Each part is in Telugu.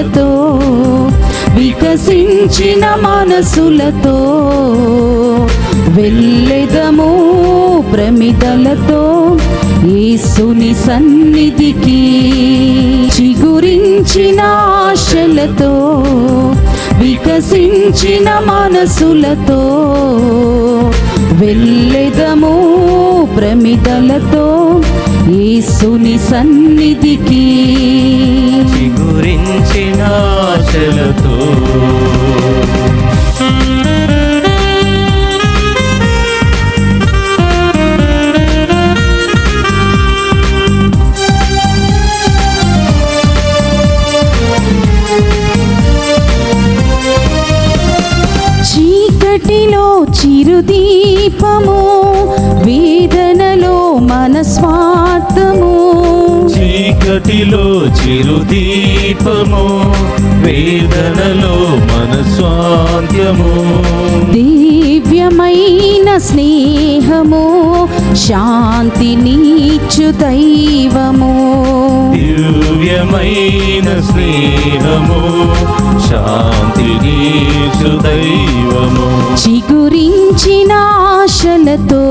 ఆశలతో వికసించిన మనసులతో వెళ్ళెదము ప్రమిదలతో యేసుని సన్నిధికి. చిగురించిన ఆశలతో వికసించిన మనసులతో వెళ్ళెదము ప్రమిదలతో యేసుని సన్నిధికి. చిగురించిన ఆశలతో చీకటిలో చిరుదీపము, వేదనలో మనస్వార్థము. చీకటిలో చిరుదీపము, వేదనలో మనస్వార్థము. దివ్యమైన స్నేహము, శాంతినిచ్చు దైవము. దివ్యమైన స్నేహము, శాంతినిచ్చు దైవము. చిగురించిన ఆశలతో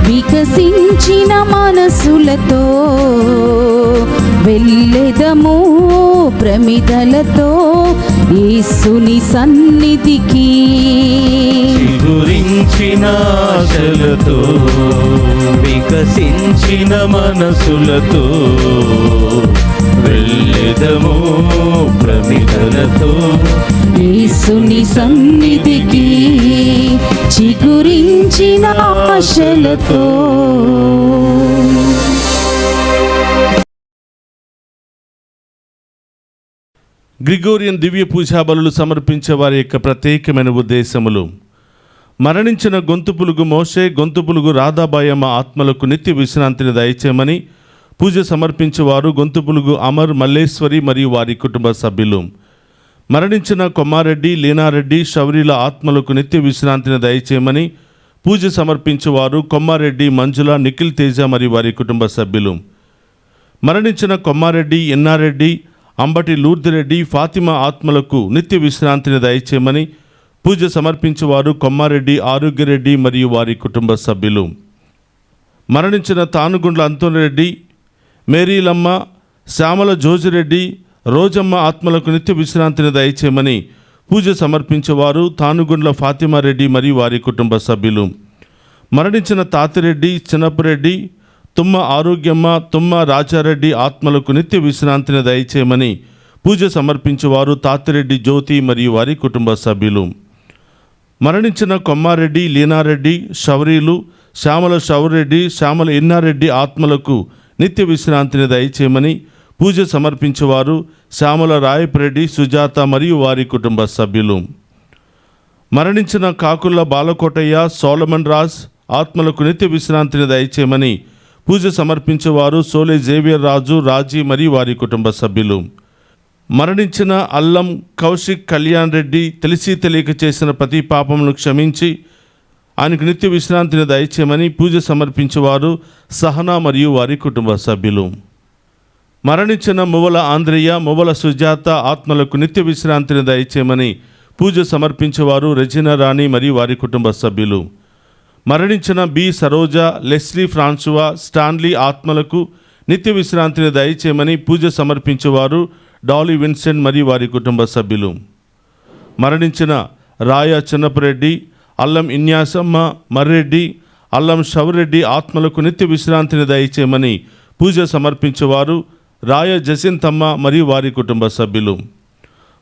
వికసించిన మనసులతో వెళ్ళెదము ప్రమిదలతో యేసుని సన్నిధికి. చిగురించిన ఆశలతో వికసించిన మనసులతో వెళ్ళెదము ప్రమిదలతో యేసుని సన్నిధికి. చిగురించిన ఆశలతో. గ్రిగోరియన్ దివ్య పూజా బలులు సమర్పించే వారి యొక్క ప్రత్యేకమైన ఉద్దేశములు: మరణించిన గొంతు పులుగు మోషే, గొంతు పులుగు రాధాబాయమ్మ ఆత్మలకు నిత్య విశ్రాంతిని దయచేయమని పూజ సమర్పించేవారు గొంతు పులుగు అమర్, మల్లేశ్వరి మరియు వారి కుటుంబ సభ్యులు. మరణించిన కొమ్మారెడ్డి, లీనారెడ్డి, శౌరీల ఆత్మలకు నిత్య విశ్రాంతిని దయచేయమని పూజ సమర్పించేవారు కొమ్మారెడ్డి మంజుల, నిఖిల్ తేజ మరియు వారి కుటుంబ సభ్యులు. మరణించిన కొమ్మారెడ్డి, ఎన్నారెడ్డి, అంబటి లూర్దిరెడ్డి, ఫాతిమా ఆత్మలకు నిత్య విశ్రాంతిని దయచేయమని పూజ సమర్పించేవారు కొమ్మారెడ్డి, ఆరోగ్యరెడ్డి మరియు వారి కుటుంబ సభ్యులు. మరణించిన తానుగుండ్ల అంతోనిరెడ్డి, మేరీలమ్మ, శ్యామల జోజిరెడ్డి, రోజమ్మ ఆత్మలకు నిత్య విశ్రాంతిని దయచేయమని పూజ సమర్పించేవారు తానుగుండ్ల ఫాతిమారెడ్డి మరియు వారి కుటుంబ సభ్యులు. మరణించిన తాతిరెడ్డి, చిన్నపురెడ్డి, తుమ్మ ఆరోగ్యమ్మ, తుమ్మ రాజారెడ్డి ఆత్మలకు నిత్య విశ్రాంతిని దయచేయమని పూజ సమర్పించేవారు తాతిరెడ్డి జ్యోతి మరియు వారి కుటుంబ సభ్యులు. మరణించిన కొమ్మారెడ్డి, లీనారెడ్డి, శౌరీలు, శ్యామల శౌరెడ్డి, శ్యామల ఎన్నారెడ్డి ఆత్మలకు నిత్య విశ్రాంతిని దయచేయమని పూజ సమర్పించేవారు శ్యామల రాయపరెడ్డి, సుజాత మరియు వారి కుటుంబ సభ్యులు. మరణించిన కాకుల బాలకోటయ్య, సోలమన్ రాజ్ ఆత్మలకు నిత్య విశ్రాంతిని దయచేయమని పూజ సమర్పించేవారు సోలే జేవియర్ రాజు, రాజీ మరియు వారి కుటుంబ సభ్యులు. మరణించిన అల్లం కౌశిక్ కళ్యాణ్ రెడ్డి తెలిసి తెలియక చేసిన ప్రతి పాపమును క్షమించి ఆయనకు నిత్య విశ్రాంతిని దయచేయమని పూజ సమర్పించేవారు సహనా మరియు వారి కుటుంబ సభ్యులు. మరణించిన మువ్వల ఆంధ్రయ్య, మువ్వల సుజాత ఆత్మలకు నిత్య విశ్రాంతిని దయచేయమని పూజ సమర్పించేవారు రెజినా రాణి మరియు వారి కుటుంబ సభ్యులు. మరణించిన బి సరోజ, లెస్లీ ఫ్రాన్సువా, స్టాన్లీ ఆత్మలకు నిత్య విశ్రాంతిని దయచేయమని పూజ సమర్పించేవారు డాలీ విన్సెంట్ మరియు వారి కుటుంబ సభ్యులు. మరణించిన రాయ చిన్నపురెడ్డి, అల్లం ఇన్యాసమ్మ, మర్రెడ్డి, అల్లం షవరెడ్డి ఆత్మలకు నిత్య విశ్రాంతిని దయచేయమని పూజ సమర్పించేవారు రాయ జసింతమ్మ మరియు వారి కుటుంబ సభ్యులు.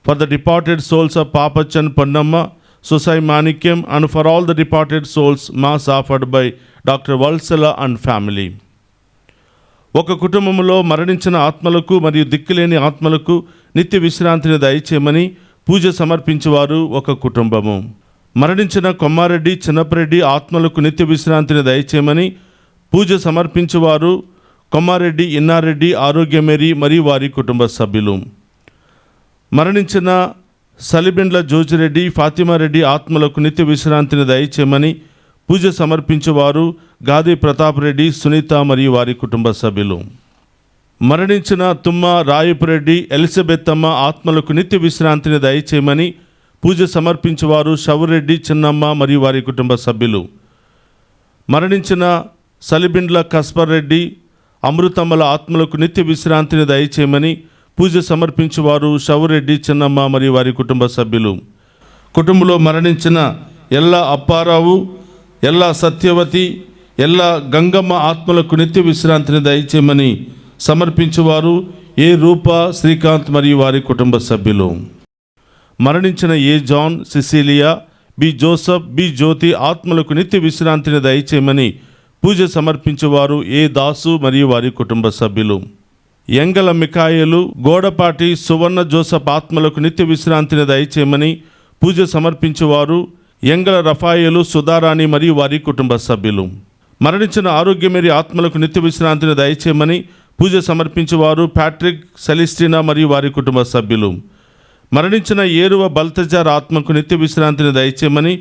For the departed souls of Pappachan Ponnamma, Sosai Manikyam, and for all the departed souls, mass offered by Dr. Valsala and family. ఒక కుటుంబంలో మరణించిన ఆత్మలకు మరియు దిక్కులేని ఆత్మలకు నిత్య విశ్రాంతిని దయచేయమని పూజ సమర్పించేవారు ఒక కుటుంబము. మరణించిన కొమ్మారెడ్డి, చిన్నపరెడ్డి ఆత్మలకు నిత్య విశ్రాంతిని దయచేయమని పూజ సమర్పించేవారు కొమ్మారెడ్డి, ఇన్నారెడ్డి, ఆరోగ్యమేరి మరియు వారి కుటుంబ సభ్యులు. మరణించిన సలిబెండ్ల జోజిరెడ్డి, ఫాతిమారెడ్డి ఆత్మలకు నిత్య విశ్రాంతిని దయచేయమని పూజ సమర్పించేవారు గాది ప్రతాప్ రెడ్డి, సునీత మరియు వారి కుటుంబ సభ్యులు. మరణించిన తుమ్మ రాయపురెడ్డి ఎలిజబెత్తమ్మ ఆత్మలకు నిత్య విశ్రాంతిని దయచేయమని పూజ సమర్పించేవారు షవురెడ్డి చిన్నమ్మ మరియు వారి కుటుంబ సభ్యులు. మరణించిన సలిబిండ్ల కస్పర్ రెడ్డి అమృతమ్మల ఆత్మలకు నిత్య విశ్రాంతిని దయచేయమని పూజ సమర్పించేవారు షవురెడ్డి చిన్నమ్మ మరియు వారి కుటుంబ సభ్యులు. కుటుంబంలో మరణించిన ఎల్లా అప్పారావు, ఎల్లా సత్యవతి, ఎల్లా గంగమ్మ ఆత్మలకు నిత్య విశ్రాంతిని దయచేయమని సమర్పించేవారు ఏ రూప, శ్రీకాంత్ మరియు వారి కుటుంబ సభ్యులు. మరణించిన A John, Cecilia, B Joseph, B Jyothi ఆత్మలకు నిత్య విశ్రాంతిని దయచేయమని పూజ సమర్పించేవారు ఏ దాసు మరియు వారి కుటుంబ సభ్యులు. ఎంగల మికాయలు, గోడపాటి సువర్ణ జోసఫ్ ఆత్మలకు నిత్య విశ్రాంతిని దయచేయమని పూజ సమర్పించేవారు ఎంగల రఫాయలు, సుధారాణి మరియు వారి కుటుంబ సభ్యులు. మరణించిన ఆరోగ్యమేరి ఆత్మలకు నిత్య విశ్రాంతిని దయచేయమని పూజ సమర్పించేవారు ప్యాట్రిక్, సెలిస్టినా మరియు వారి కుటుంబ సభ్యులు. మరణించిన ఏరువ బల్తజార్ ఆత్మకు నిత్య విశ్రాంతిని దయచేయమని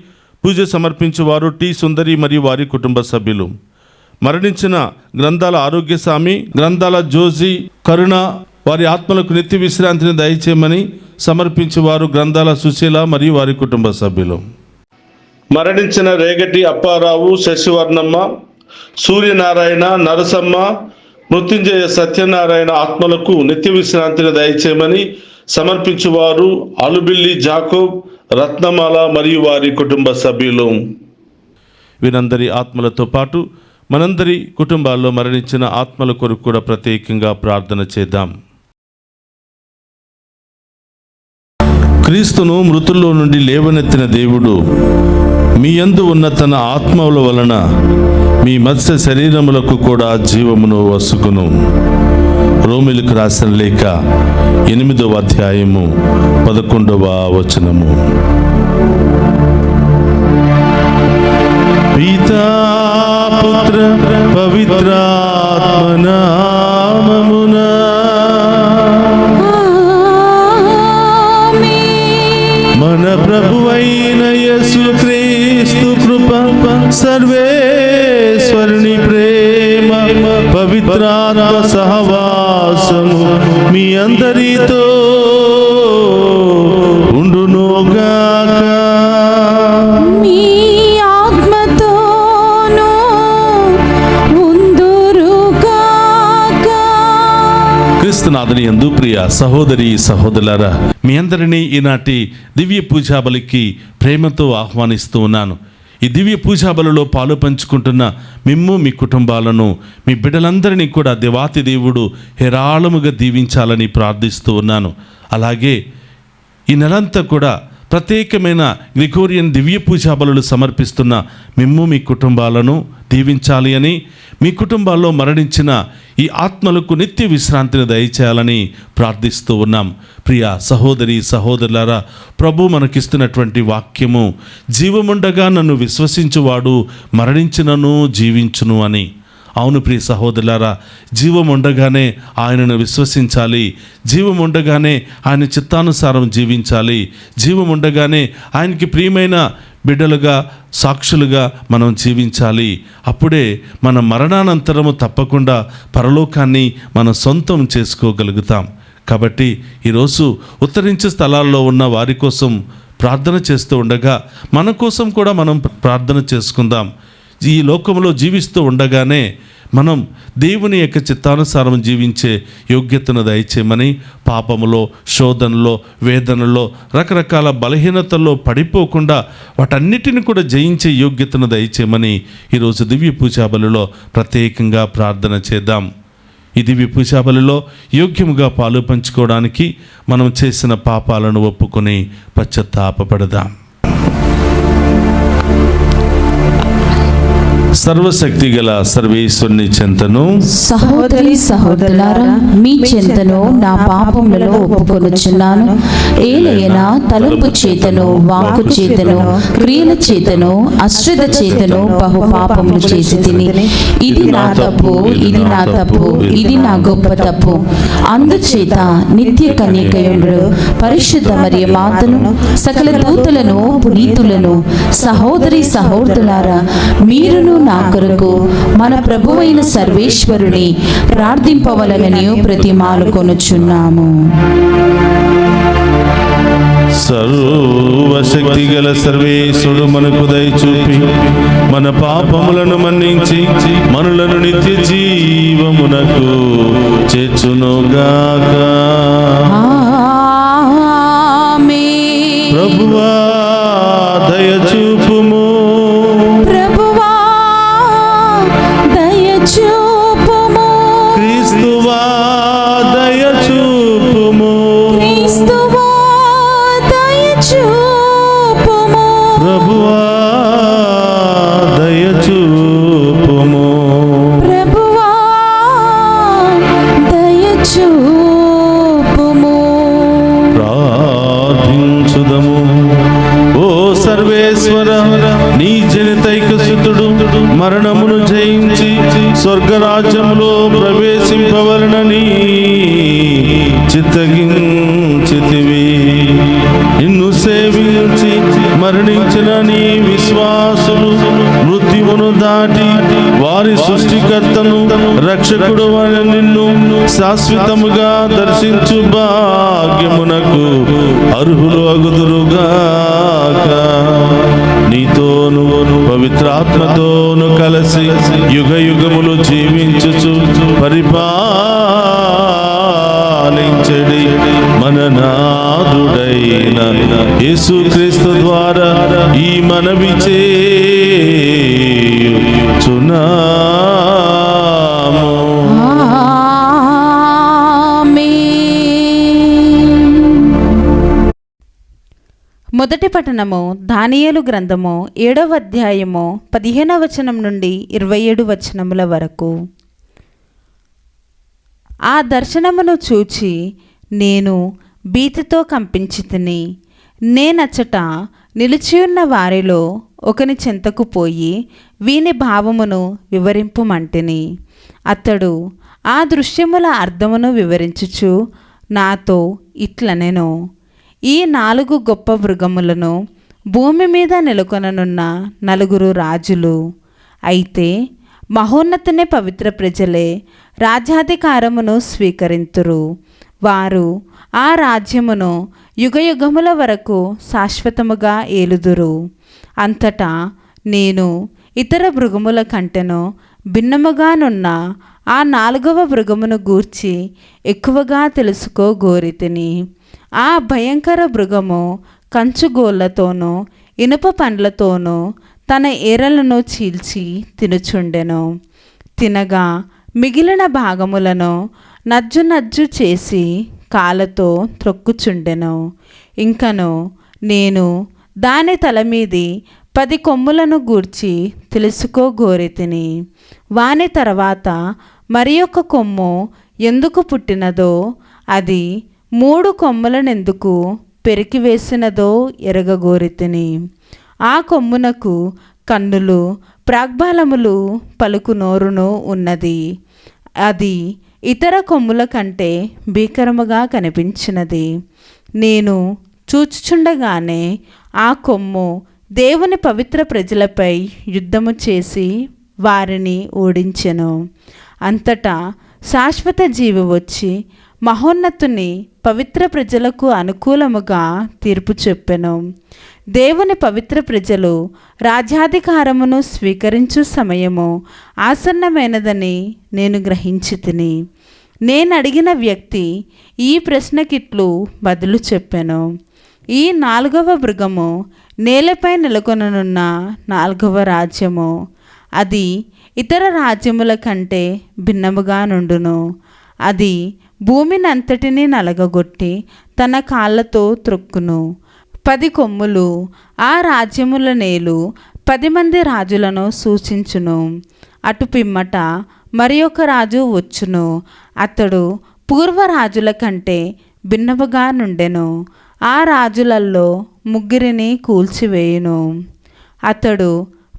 పూజ సమర్పించేవారు టి సుందరి మరియు వారి కుటుంబ సభ్యులు. మరణించిన గ్రంథాల ఆరోగ్యస్వామి, గ్రంథాల జోజీ, కరుణ వారి ఆత్మలకు నిత్య విశ్రాంతిని దయచేయమని సమర్పించేవారు గ్రంథాల సుశీల మరియు వారి కుటుంబ సభ్యులు. మరణించిన రేగటి అప్పారావు, శశివర్ణమ్మ, సూర్యనారాయణ, నరసమ్మ, మృత్యుంజయ సత్యనారాయణ ఆత్మలకు నిత్య విశ్రాంతిని దయచేయమని సమర్పించేవారు అలుబిల్లి జాకోబ్, రత్నమాల మరియు వారి కుటుంబ సభ్యులు. వీరందరి ఆత్మలతో పాటు మనందరి కుటుంబాల్లో మరణించిన ఆత్మల కొరకు కూడా ప్రత్యేకంగా ప్రార్థన చేద్దాం. క్రీస్తును మృతుల్లో నుండి లేవనెత్తిన దేవుడు మీ యందు ఉన్న తన ఆత్మల వలన మీ మత్స్య శరీరములకు కూడా జీవమును వసుకును. రోమిలకు రాసిన లేఖ 8వ అధ్యాయము 11వ వచనము. పితా పుత్ర పవిత్రాత్మ నామమున మన ప్రభువైన యేసుక్రీస్తు కృప, సర్వేశ్వరుని ప్రేమ, పవిత్రాత్మ సహవాసము మీ అందరితో ఉండునుగాక. మీ ఆత్మతోనూ ఉందురుగాక. క్రీస్తునాథుని యందు ప్రియ సహోదరి సహోదరులారా, మీ అందరినీ ఈనాటి దివ్య పూజాబలికి ప్రేమతో ఆహ్వానిస్తూ ఉన్నాను. ఈ దివ్య పూజాబలిలో పాలు పంచుకుంటున్న మిమ్ము, మీ కుటుంబాలను, మీ బిడ్డలందరినీ కూడా దేవాతి దేవుడు హేరాళముగా దీవించాలని ప్రార్థిస్తూ ఉన్నాను. అలాగే ఈ నెలంతా కూడా ప్రత్యేకమైన గ్రిగోరియన్ దివ్య పూజాబలులు సమర్పిస్తున్న మిమ్ము, మీ కుటుంబాలను దీవించాలి అని, మీ కుటుంబాల్లో మరణించిన ఈ ఆత్మలకు నిత్య విశ్రాంతిని దయచేయాలని ప్రార్థిస్తూ ఉన్నాం. ప్రియ సహోదరి సహోదరులారా, ప్రభు మనకిస్తున్నటువంటి వాక్యము జీవముండగా నన్ను విశ్వసించువాడు మరణించినను జీవించును అని. అవును ప్రియ సహోదరులారా, జీవం ఉండగానే ఆయనను విశ్వసించాలి, జీవం ఉండగానే ఆయన చిత్తానుసారం జీవించాలి, జీవం ఉండగానే ఆయనకి ప్రియమైన బిడ్డలుగా, సాక్షులుగా మనం జీవించాలి. అప్పుడే మన మరణానంతరము తప్పకుండా పరలోకాన్ని మనం సొంతం చేసుకోగలుగుతాం. కాబట్టి ఈరోజు ఉత్తరించే స్థలాల్లో ఉన్న వారి కోసం ప్రార్థన చేస్తూ ఉండగా మన కోసం కూడా మనం ప్రార్థన చేసుకుందాం. ఈ లోకంలో జీవిస్తూ ఉండగానే మనం దేవుని యొక్క చిత్తానుసారం జీవించే యోగ్యతను దయచేయమని, పాపములో, శోధనలో, వేదనలో, రకరకాల బలహీనతల్లో పడిపోకుండా వాటన్నిటిని కూడా జయించే యోగ్యతను దయచేయమని ఈరోజు దివ్య పూజాబలిలో ప్రత్యేకంగా ప్రార్థన చేద్దాం. ఈ దివ్య పూజాబలిలో యోగ్యముగా పాలు పంచుకోవడానికి మనం చేసిన పాపాలను ఒప్పుకొని పశ్చాత్తాపపడదాం. సర్వశక్తి గల సర్వేశ్వరుని చెంతను, సహోదరి సహోదరులారా, మీ చెంతను నా పాపములలో ఒప్పుకొనుచున్నాను. ఏలయనా తలంపు చేతను, వాక్కు చేతను, క్రియల చేతను, అశ్రద్ధ చేతను బహు పాపములు చేసి తిని, ఇది నా తప్పు, ఇది నా తప్పు, ఇది నా గొప్ప తప్పు. అందుచేత నిత్య కన్యకయుండు పరిశుద్ధ మరియ మాతను, సకల దూతలను, పునీతులను, సహోదరి సహోదరులారా, మీరును నా కొరకు మన ప్రభువైన సర్వేశ్వరుని ప్రార్థింపవలనని ప్రతిమాలుకొనుచున్నాము. సర్వశక్తి గల సర్వేశ్వరుడు మనకు దయచూపి మన పాపములను మన్నించి మనులను నిత్య జీవమునకు చేర్చునుగాక. ఆమేన్. ప్రభువా దయచూపుము. ప్రభువా దయచూపుము. క్రీస్తువా దయచూపుము. క్రీస్తువా దయచూపుము. ప్రభువా దయచూపుము. ప్రభువా దయచూపుము. ప్రార్థించుదము. ఓ సర్వేశ్వర, నీ జనితైక సుతుడు మరణమును జయించి స్వర్గరాజ్యములో ప్రవేశింపవలనని చిత్తగించితివి. నిన్ను సేవించి మరణించిన నీ విశ్వాసులు మృత్యువును దాటి వారి సృష్టికర్తను రక్షకుడు అని నిన్ను శాశ్వతముగా దర్శించు భాగ్యమునకు అర్హులు అగుదురుగాక. నీతోను పవిత్రాత్మతోను కలిసి యుగ యుగములు జీవించుచు పరిపాలించడి మన నాథుడైన యేసుక్రీస్తు ద్వారా ఈ మనవి చేయుచున్నాము. మొదటి పఠనము దానియేలు గ్రంథము 7వ అధ్యాయము 15వ వచనం నుండి 27 వచనముల వరకు. ఆ దర్శనమును చూచి నేను భీతితో కంపించితిని. నేనచ్చట నిలిచియున్న వారిలో ఒకని చెంతకు పోయి వీని భావమును వివరింపుమంటిని. అతడు ఆ దృశ్యముల అర్థమును వివరించుచు నాతో ఇట్లనెను, ఈ 4 గొప్ప మృగములను భూమి మీద నెలకొననున్న 4 రాజులు. అయితే మహోన్నతుని పవిత్ర ప్రజలే రాజ్యాధికారమును స్వీకరింతురు. వారు ఆ రాజ్యమును యుగయుగముల వరకు శాశ్వతముగా ఏలుదురు. అంతటా నేను ఇతర మృగముల కంటెను భిన్నముగానున్న ఆ 4వ మృగమును గూర్చి ఎక్కువగా తెలుసుకోగోరితిని. ఆ భయంకర మృగము కంచుగోళ్లతోనూ ఇనుప పండ్లతోనూ తన ఏరలను చీల్చి తినుచుండెను. తినగా మిగిలిన భాగములను నజ్జు నజ్జు చేసి కాళ్ళతో త్రొక్కుచుండెను. ఇంకను నేను దాని తల మీది 10 కొమ్ములను గూర్చి తెలుసుకోగోరితిని. వాని తర్వాత మరి ఒక కొమ్ము ఎందుకు పుట్టినదో, అది 3 కొమ్ములనెందుకు పెరికివేసినదో ఎరగగోరితిని. ఆ కొమ్మునకు కన్నులు, ప్రాగ్బాలములు, పలుకు నోరును ఉన్నది. అది ఇతర కొమ్ముల కంటే భీకరముగా కనిపించినది. నేను చూచుచుండగానే ఆ కొమ్ము దేవుని పవిత్ర ప్రజలపై యుద్ధము చేసి వారిని ఓడించెను. అంతటా శాశ్వత జీవి వచ్చి మహోన్నతుని పవిత్ర ప్రజలకు అనుకూలముగా తీర్పు చెప్పెను. దేవుని పవిత్ర ప్రజలు రాజ్యాధికారమును స్వీకరించు సమయము ఆసన్నమైనదని నేను గ్రహించితిని. నేను అడిగిన వ్యక్తి ఈ ప్రశ్నకిట్లు బదులు చెప్పెను. ఈ 4వ మృగము నేలపై నెలకొననున్న 4వ రాజ్యము. అది ఇతర రాజ్యముల కంటే భిన్నముగా నుండును. అది భూమినంతటినీ నలగగొట్టి తన కాళ్ళతో త్రొక్కును. 10 కొమ్ములు ఆ రాజ్యముల నేలు 10 మంది రాజులను సూచించును. అటు పిమ్మట మరి ఒక రాజు వచ్చును. అతడు పూర్వరాజుల కంటే భిన్నముగా నుండెను. ఆ రాజులలో 3 కూల్చివేయును. అతడు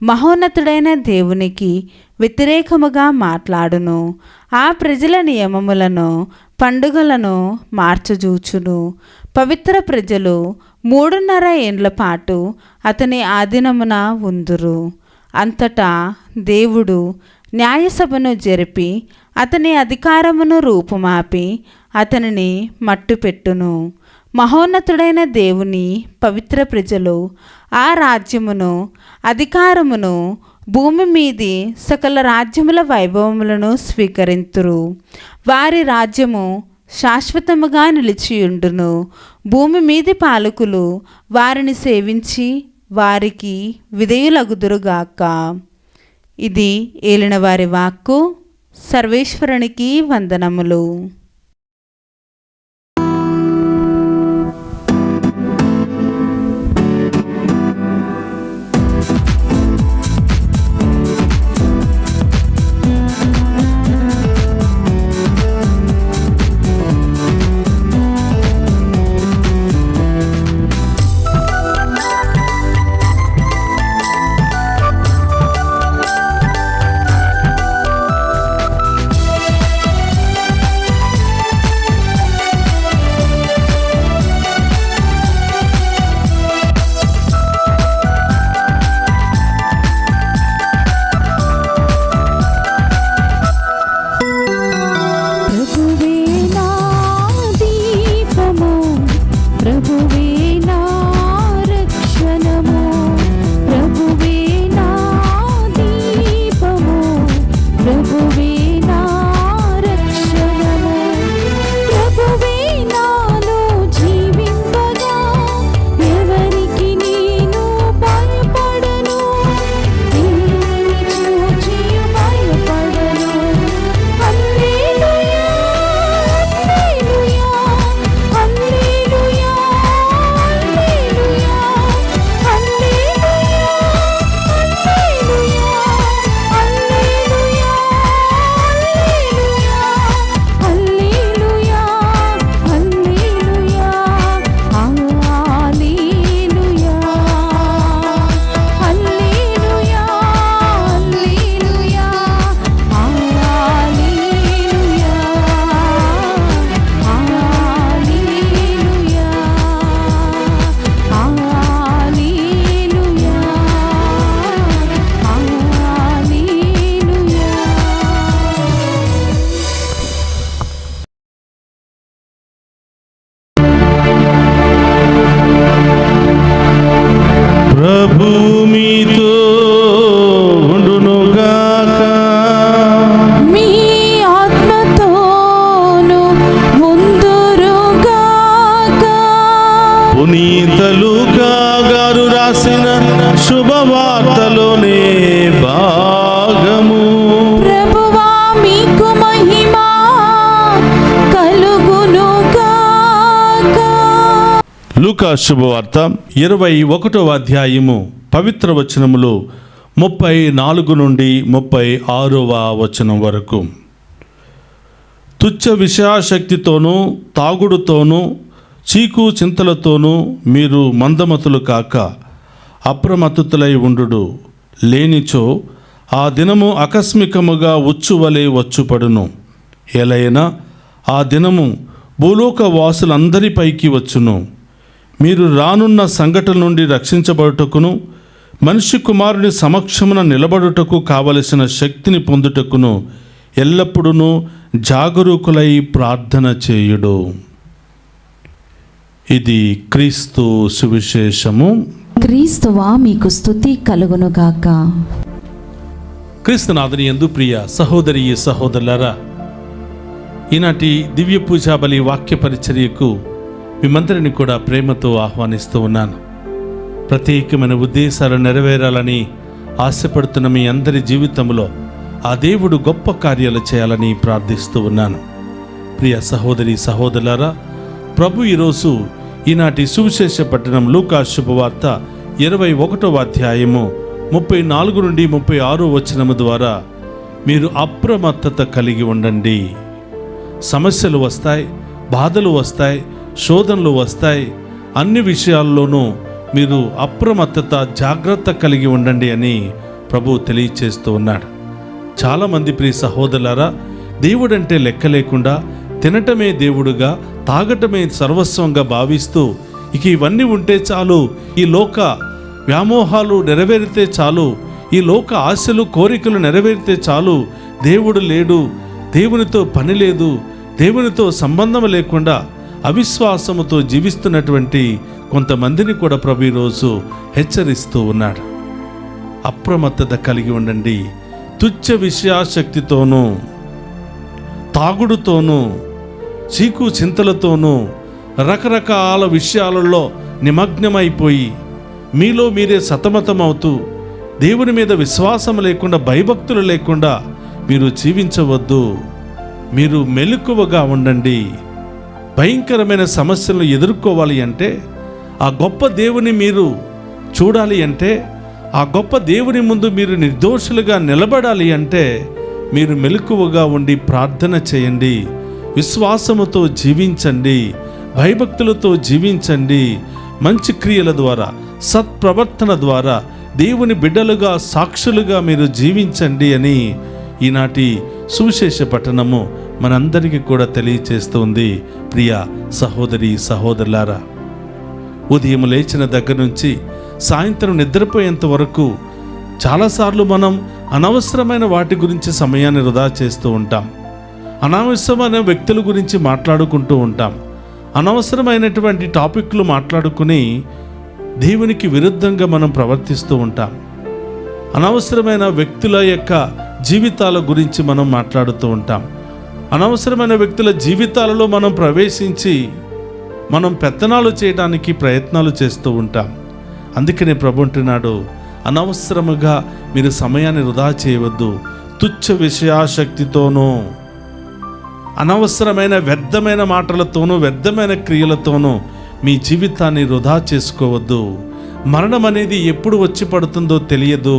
మహోన్నతుడైన దేవునికి వ్యతిరేకముగా మాట్లాడును. ఆ ప్రజల నియమములను, పండుగలను మార్చజూచును. పవిత్ర ప్రజలు 3.5 ఏండ్ల పాటు అతని ఆధీనమున ఉందురు. అంతటా దేవుడు న్యాయసభను జరిపి అతని అధికారమును రూపుమాపి అతనిని మట్టుపెట్టును. మహోన్నతుడైన దేవుని పవిత్ర ప్రజలు ఆ రాజ్యమును అధికారమును భూమి మీది సకల రాజ్యముల వైభవములను స్వీకరింతురు. వారి రాజ్యము శాశ్వతముగా నిలిచియుండును. భూమి మీది పాలకులు వారిని సేవించి వారికి విధేయులగుదురుగాక. ఇది ఏలినవారి వాక్కు. సర్వేశ్వరునికి వందనములు. శుభవార్తలోనే భాగము. ప్రభువా మీకు మహిమ కలుగును గాక. లూకా శుభవార్త 21వ అధ్యాయము పవిత్ర వచనములు 34 నుండి 36వ వచనం వరకు. తుచ్చ విషయాశక్తితోనూ తాగుడుతోనూ చీకు చింతలతోనూ మీరు మందమతులు కాక అప్రమత్తులై ఉండుడు. లేనిచో ఆ దినము ఆకస్మికముగా ఉచ్చువలే వచ్చుపడును. ఎలైనా ఆ దినము భూలోక వాసులందరిపైకి వచ్చును. మీరు రానున్న సంఘటన నుండి రక్షించబడుటకును మనిషి కుమారుని సమక్షమున నిలబడుటకు కావలసిన శక్తిని పొందుటకును ఎల్లప్పుడూ జాగరూకులై ప్రార్థన చేయుడు. ఇది క్రీస్తు సువిశేషము. క్రీస్తువా మీకు స్తుతి కలుగునుగాక. క్రీస్తునాథుని యందు ప్రియ సహోదరి సహోదరులారా, ఈనాటి దివ్య పూజా బలి వాక్య పరిచర్యకు మిమ్మందరిని కూడా ప్రేమతో ఆహ్వానిస్తూ ఉన్నాను. ప్రత్యేకమైన ఉద్దేశాలు నెరవేరాలని ఆశపడుతున్న మీ అందరి జీవితంలో ఆ దేవుడు గొప్ప కార్యాలు చేయాలని ప్రార్థిస్తూ ఉన్నాను. ప్రియ సహోదరి సహోదరులారా, ప్రభు ఈరోజు ఈనాటి సువిశేష పట్టణం లూకా శుభవార్త 21వ అధ్యాయము 34 నుండి 36 వచనము ద్వారా మీరు అప్రమత్తత కలిగి ఉండండి. సమస్యలు వస్తాయి, బాధలు వస్తాయి, శోధనలు వస్తాయి. అన్ని విషయాల్లోనూ మీరు అప్రమత్తత జాగ్రత్త కలిగి ఉండండి అని ప్రభు తెలియచేస్తూ ఉన్నాడు. చాలామంది ప్రియ సహోదరులారా, దేవుడంటే లెక్క లేకుండా తినటమే దేవుడుగా, తాగటమే సర్వస్వంగా భావిస్తూ ఇక ఇవన్నీ ఉంటే చాలు, ఈ లోక వ్యామోహాలు నెరవేరితే చాలు, ఈ లోక ఆశలు కోరికలు నెరవేరితే చాలు, దేవుడు లేడు, దేవునితో పని లేదు, దేవునితో సంబంధం లేకుండా అవిశ్వాసముతో జీవిస్తున్నటువంటి కొంతమందిని కూడా ప్రభు ఈరోజు హెచ్చరిస్తూ ఉన్నాడు. అప్రమత్తత కలిగి ఉండండి. తుచ్చ విషయాశక్తితోనూ, తాగుడుతోనూ, చీకు చింతలతోనూ, రకరకాల విషయాలలో నిమగ్నమైపోయి మీలో మీరే సతమతమవుతూ దేవుని మీద విశ్వాసం లేకుండా, భయభక్తులు లేకుండా మీరు జీవించవద్దు. మీరు మెలకువగా ఉండండి. భయంకరమైన సమస్యలను ఎదుర్కోవాలి అంటే, ఆ గొప్ప దేవుని మీరు చూడాలి అంటే, ఆ గొప్ప దేవుని ముందు మీరు నిర్దోషులుగా నిలబడాలి అంటే మీరు మెలకువగా ఉండి ప్రార్థన చేయండి, విశ్వాసముతో జీవించండి, భయభక్తులతో జీవించండి. మంచి క్రియల ద్వారా, సత్ప్రవర్తన ద్వారా దేవుని బిడ్డలుగా, సాక్షులుగా మీరు జీవించండి అని ఈనాటి సువిశేష పఠనము మనందరికీ కూడా తెలియచేస్తుంది. ప్రియ సహోదరి సహోదరులారా, ఉదయం లేచిన దగ్గర నుంచి సాయంత్రం నిద్రపోయేంత వరకు చాలాసార్లు మనం అనవసరమైన వాటి గురించి సమయాన్ని వృధా చేస్తూ ఉంటాం. అనవసరమైన వ్యక్తుల గురించి మాట్లాడుకుంటూ ఉంటాం. అనవసరమైనటువంటి టాపిక్లు మాట్లాడుకుని దేవునికి విరుద్ధంగా మనం ప్రవర్తిస్తూ ఉంటాం. అనవసరమైన వ్యక్తుల యొక్క జీవితాల గురించి మనం మాట్లాడుతూ ఉంటాం. అనవసరమైన వ్యక్తుల జీవితాలలో మనం ప్రవేశించి మనం పెత్తనాలు చేయడానికి ప్రయత్నాలు చేస్తూ ఉంటాం. అందుకనే ప్రభు అంటున్నాడు, అనవసరముగా మీరు సమయాన్ని వృధా చేయవద్దు. తుచ్చ విషయాశక్తితోనూ, అనవసరమైన వ్యర్థమైన మాటలతోనూ, వ్యర్థమైన క్రియలతోనూ మీ జీవితాన్ని వృధా చేసుకోవద్దు. మరణం అనేది ఎప్పుడు వచ్చి పడుతుందో తెలియదు.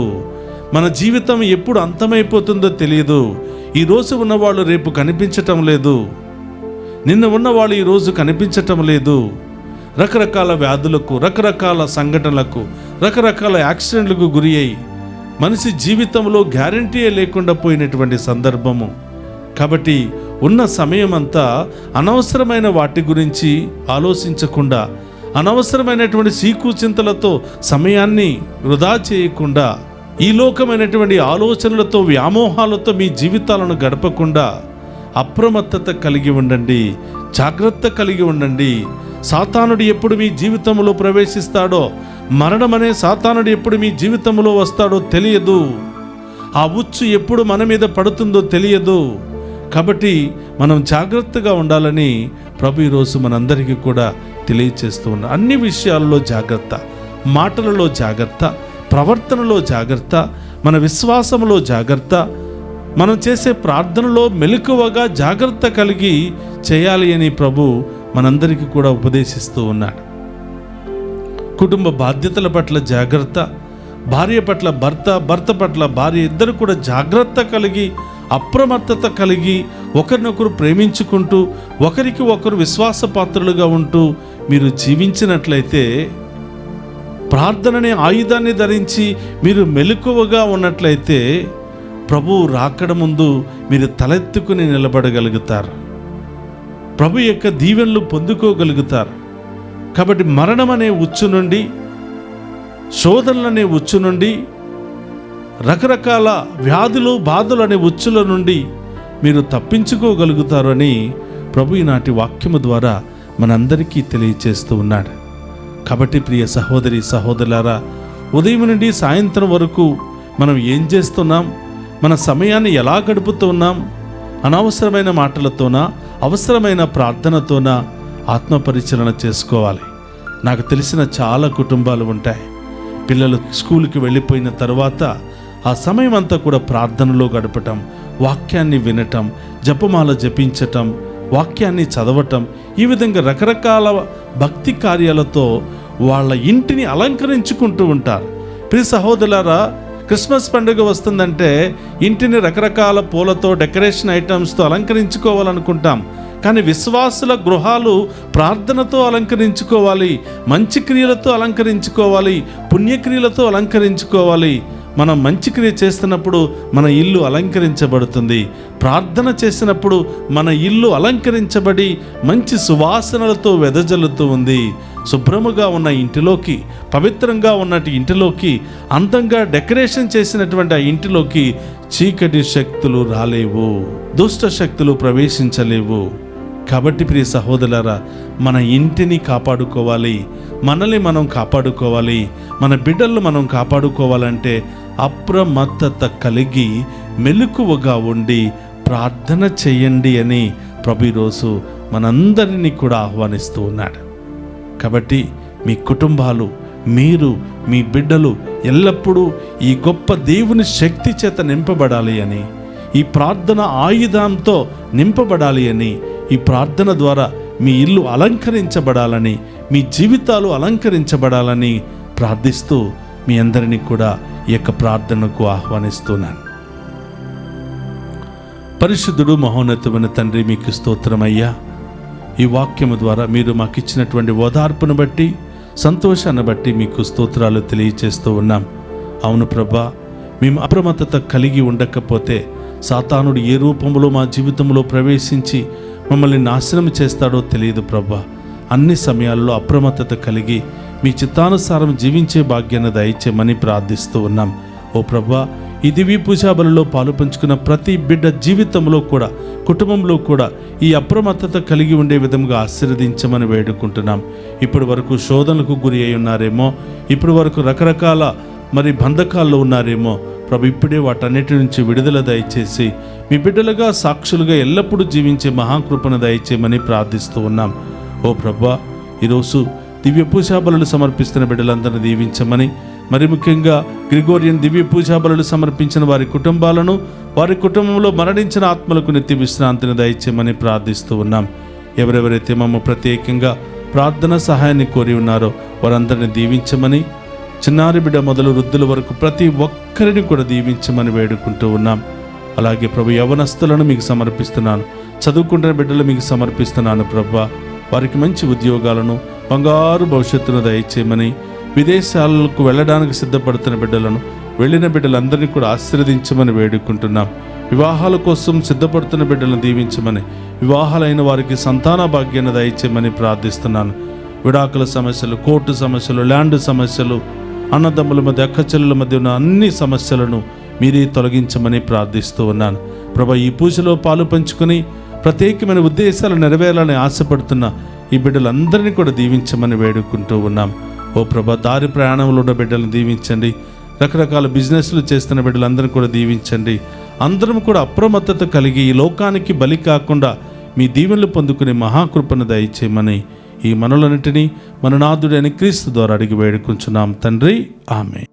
మన జీవితం ఎప్పుడు అంతమైపోతుందో తెలియదు. ఈరోజు ఉన్నవాళ్ళు రేపు కనిపించటం లేదు. నిన్న ఉన్నవాళ్ళు ఈరోజు కనిపించటం లేదు. రకరకాల వ్యాధులకు, రకరకాల సంఘటనలకు, రకరకాల యాక్సిడెంట్లకు గురి అయి మనిషి జీవితంలో గ్యారంటీయే లేకుండా పోయినటువంటి సందర్భము. కాబట్టి ఉన్న సమయం అంతా అనవసరమైన వాటి గురించి ఆలోచించకుండా, అనవసరమైనటువంటి సీకుచింతలతో సమయాన్ని వృధా చేయకుండా, ఈ లోకమైనటువంటి ఆలోచనలతో, వ్యామోహాలతో మీ జీవితాలను గడపకుండా అప్రమత్తత కలిగి ఉండండి, జాగ్రత్త కలిగి ఉండండి. సాతానుడు ఎప్పుడు మీ జీవితంలో ప్రవేశిస్తాడో, మరణం అనే సాతానుడు ఎప్పుడు మీ జీవితంలో వస్తాడో తెలియదు. ఆ ఉచ్చు ఎప్పుడు మన మీద పడుతుందో తెలియదు. కాబట్టి మనం జాగ్రత్తగా ఉండాలని ప్రభు ఈరోజు మనందరికీ కూడా తెలియచేస్తూ ఉన్నాడు. అన్ని విషయాల్లో జాగ్రత్త, మాటలలో జాగ్రత్త, ప్రవర్తనలో జాగ్రత్త, మన విశ్వాసంలో జాగ్రత్త, మనం చేసే ప్రార్థనలో మెలకువగా జాగ్రత్త కలిగి చేయాలి అని ప్రభు మనందరికీ కూడా ఉపదేశిస్తూ ఉన్నాడు. కుటుంబ బాధ్యతల పట్ల జాగ్రత్త, భార్య పట్ల భర్త, భర్త పట్ల భార్య, ఇద్దరు కూడా జాగ్రత్త కలిగి, అప్రమత్తత కలిగి, ఒకరినొకరు ప్రేమించుకుంటూ, ఒకరికి ఒకరు విశ్వాసపాత్రులుగా ఉంటూ మీరు జీవించినట్లయితే, ప్రార్థననే ఆయుధాన్ని ధరించి మీరు మెలకువగా ఉన్నట్లయితే ప్రభువు రాకడ ముందు మీరు తలెత్తుకుని నిలబడగలుగుతారు. ప్రభు యొక్క దీవెనలు పొందుకోగలుగుతారు. కాబట్టి మరణం అనే ఉచ్చు నుండి, శోధనలనే ఉచ్చు నుండి, రకరకాల వ్యాధులు బాధలు అనే ఉచ్చుల నుండి మీరు తప్పించుకోగలుగుతారు అని ప్రభు ఈనాటి వాక్యము ద్వారా మనందరికీ తెలియచేస్తూ ఉన్నాడు. కాబట్టి ప్రియ సహోదరి సహోదరులారా, ఉదయం నుండి సాయంత్రం వరకు మనం ఏం చేస్తున్నాం, మన సమయాన్ని ఎలా గడుపుతున్నాం, అనవసరమైన మాటలతోనా, అవసరమైన ప్రార్థనతోనా ఆత్మపరిశీలన చేసుకోవాలి. నాకు తెలిసిన చాలా కుటుంబాలు ఉంటాయి. పిల్లలు స్కూల్కి వెళ్ళిపోయిన తర్వాత ఆ సమయం అంతా కూడా ప్రార్థనలో గడపటం, వాక్యాన్ని వినటం, జపమాల జపించటం, వాక్యాన్ని చదవటం, ఈ విధంగా రకరకాల భక్తి కార్యాలతో వాళ్ళ ఇంటిని అలంకరించుకుంటూ ఉంటారు. ప్రియ సహోదరులారా, క్రిస్మస్ పండుగ వస్తుందంటే ఇంటిని రకరకాల పూలతో, డెకరేషన్ ఐటమ్స్తో అలంకరించుకోవాలనుకుంటాం. కానీ విశ్వాసుల గృహాలు ప్రార్థనతో అలంకరించుకోవాలి, మంచి క్రియలతో అలంకరించుకోవాలి, పుణ్యక్రియలతో అలంకరించుకోవాలి. మనం మంచి క్రియ చేస్తున్నప్పుడు మన ఇల్లు అలంకరించబడుతుంది. ప్రార్థన చేసినప్పుడు మన ఇల్లు అలంకరించబడి మంచి సువాసనలతో వెదజల్లుతూ ఉంది. శుభ్రముగా ఉన్న ఇంటిలోకి, పవిత్రంగా ఉన్నటి ఇంటిలోకి, అందంగా డెకరేషన్ చేసినటువంటి ఆ ఇంటిలోకి చీకటి శక్తులు రాలేవు, దుష్ట శక్తులు ప్రవేశించలేవు. కాబట్టి ప్రియ సహోదరులారా, మన ఇంటిని కాపాడుకోవాలి, మనల్ని మనం కాపాడుకోవాలి, మన బిడ్డలను మనం కాపాడుకోవాలంటే అప్రమత్తత కలిగి మెలకువగా ఉండి ప్రార్థన చేయండి అని ప్రభు ఈరోజు మనందరినీ కూడా ఆహ్వానిస్తూ ఉన్నాడు. కాబట్టి మీ కుటుంబాలు, మీరు, మీ బిడ్డలు ఎల్లప్పుడూ ఈ గొప్ప దేవుని శక్తి చేత నింపబడాలి అని, ఈ ప్రార్థన ఆయుధంతో నింపబడాలి అని, ఈ ప్రార్థన ద్వారా మీ ఇల్లు అలంకరించబడాలని, మీ జీవితాలు అలంకరించబడాలని ప్రార్థిస్తూ మీ అందరినీ కూడా ఈ యొక్క ప్రార్థనకు ఆహ్వానిస్తున్నాను. పరిశుద్ధుడు మహోన్నతమైన తండ్రి, మీకు స్తోత్రమయ్యా. ఈ వాక్యము ద్వారా మీరు మాకు ఇచ్చినటువంటి ఓదార్పును బట్టి, సంతోషాన్ని బట్టి మీకు స్తోత్రాలు తెలియచేస్తూ ఉన్నాం. అవును ప్రభా, మేము అప్రమత్తత కలిగి ఉండకపోతే సాతానుడు ఏ రూపంలో మా జీవితంలో ప్రవేశించి మమ్మల్ని నాశనం చేస్తాడో తెలియదు ప్రభా. అన్ని సమయాల్లో అప్రమత్తత కలిగి మీ చిత్తానుసారం జీవించే భాగ్యాన్ని దయచేయమని ప్రార్థిస్తూ ఉన్నాం. ఓ ప్రభా, ఈ దివ్య పూజా బలిలో పాలు పంచుకున్న ప్రతి బిడ్డ జీవితంలో కూడా, కుటుంబంలో కూడా ఈ అప్రమత్తత కలిగి ఉండే విధంగా ఆశీర్వదించమని వేడుకుంటున్నాం. ఇప్పటి వరకు శోధనలకు గురి అయి ఉన్నారేమో, ఇప్పటి వరకు రకరకాల బంధకాల్లో ఉన్నారేమో ప్రభు, ఇప్పుడే వాటన్నిటి నుంచి విడుదల దయచేసి మీ బిడ్డలుగా, సాక్షులుగా ఎల్లప్పుడూ జీవించే మహాకృపను దయచేయమని ప్రార్థిస్తూ ఉన్నాం. ఓ ప్రభా, ఈరోజు దివ్య పూజా బలులు సమర్పిస్తున్న బిడ్డలందరినీ దీవించమని, మరి ముఖ్యంగా గ్రిగోరియన్ దివ్య పూజా బలులు సమర్పించిన వారి కుటుంబాలను, వారి కుటుంబంలో మరణించిన ఆత్మలకు నిత్య విశ్రాంతిని దయచేయమని ప్రార్థిస్తూ ఉన్నాం. ఎవరెవరైతే ప్రత్యేకంగా ప్రార్థన సహాయాన్ని కోరి ఉన్నారో వారందరినీ దీవించమని, చిన్నారి బిడ్డ మొదలు వృద్ధుల వరకు ప్రతి ఒక్కరిని కూడా దీవించమని వేడుకుంటూ ఉన్నాం. అలాగే ప్రభు, యవనస్తులను మీకు సమర్పిస్తున్నాను, చదువుకుంటున్న బిడ్డలు మీకు సమర్పిస్తున్నాను ప్రభా. వారికి మంచి ఉద్యోగాలను, బంగారు భవిష్యత్తును దయచేయమని, విదేశాలకు వెళ్ళడానికి సిద్ధపడుతున్న బిడ్డలను, వెళ్ళిన బిడ్డలందరినీ కూడా ఆశీర్వదించమని వేడుకుంటున్నాం. వివాహాల కోసం సిద్ధపడుతున్న బిడ్డలను దీవించమని, వివాహాలైన వారికి సంతాన భాగ్యాన్ని దయచేయమని ప్రార్థిస్తున్నాను. విడాకుల సమస్యలు, కోర్టు సమస్యలు, ల్యాండ్ సమస్యలు, అన్నదమ్ముల మధ్య, అక్కచెల్లెల మధ్య ఉన్న అన్ని సమస్యలను మీరే తొలగించమని ప్రార్థిస్తూ ఉన్నాను ప్రభా. ఈ పూజలో పాలు పంచుకొని ప్రత్యేకమైన ఉద్దేశాలు నెరవేరాలని ఆశపడుతున్న ఈ బిడ్డలందరినీ కూడా దీవించమని వేడుకుంటూ ఉన్నాం. ఓ ప్రభా, దారి ప్రయాణంలో ఉన్న బిడ్డలను దీవించండి, రకరకాల బిజినెస్లు చేస్తున్న బిడ్డలందరినీ కూడా దీవించండి. అందరం కూడా అప్రమత్తత కలిగి ఈ లోకానికి బలి కాకుండా మీ దీవెనలు పొందుకునే మహాకృపను దయచేయమని ఈ మనలన్నిటినీ మన నాథుడైన క్రీస్తు ద్వారా అడిగి వేడుకుంటున్నాం తండ్రి, ఆమేన్.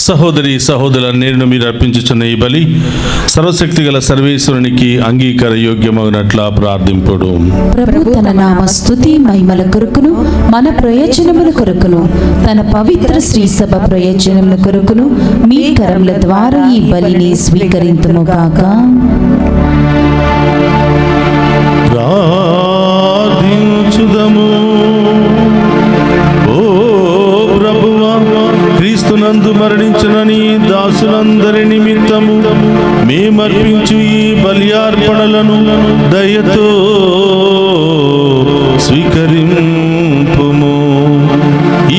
సహోదరి సహోదరుల నేను మీరు అర్పించుచున్న ఈ బలి సర్వశక్తి గల సర్వేశ్వరునికి అంగీకార యోగ్యమగినట్లా ప్రార్థింపుడు. ప్రభు తన నామ స్తుతి మహిమల కొరకును మన ప్రయోజనముల కొరకును తన పవిత్ర శ్రీ సభ ప్రయోజనముల కొరకును మీ కరముల ద్వారా ఈ బలిని స్వీకరింతుముగాక. ప్రార్థించుదము. ఓ ప్రభువా, క్రీస్తునందు మరణించిన నీ దాసులందరి నిమిత్తము మేమర్పించు ఈ బలియార్పణలను దయతో స్వీకరింపుము.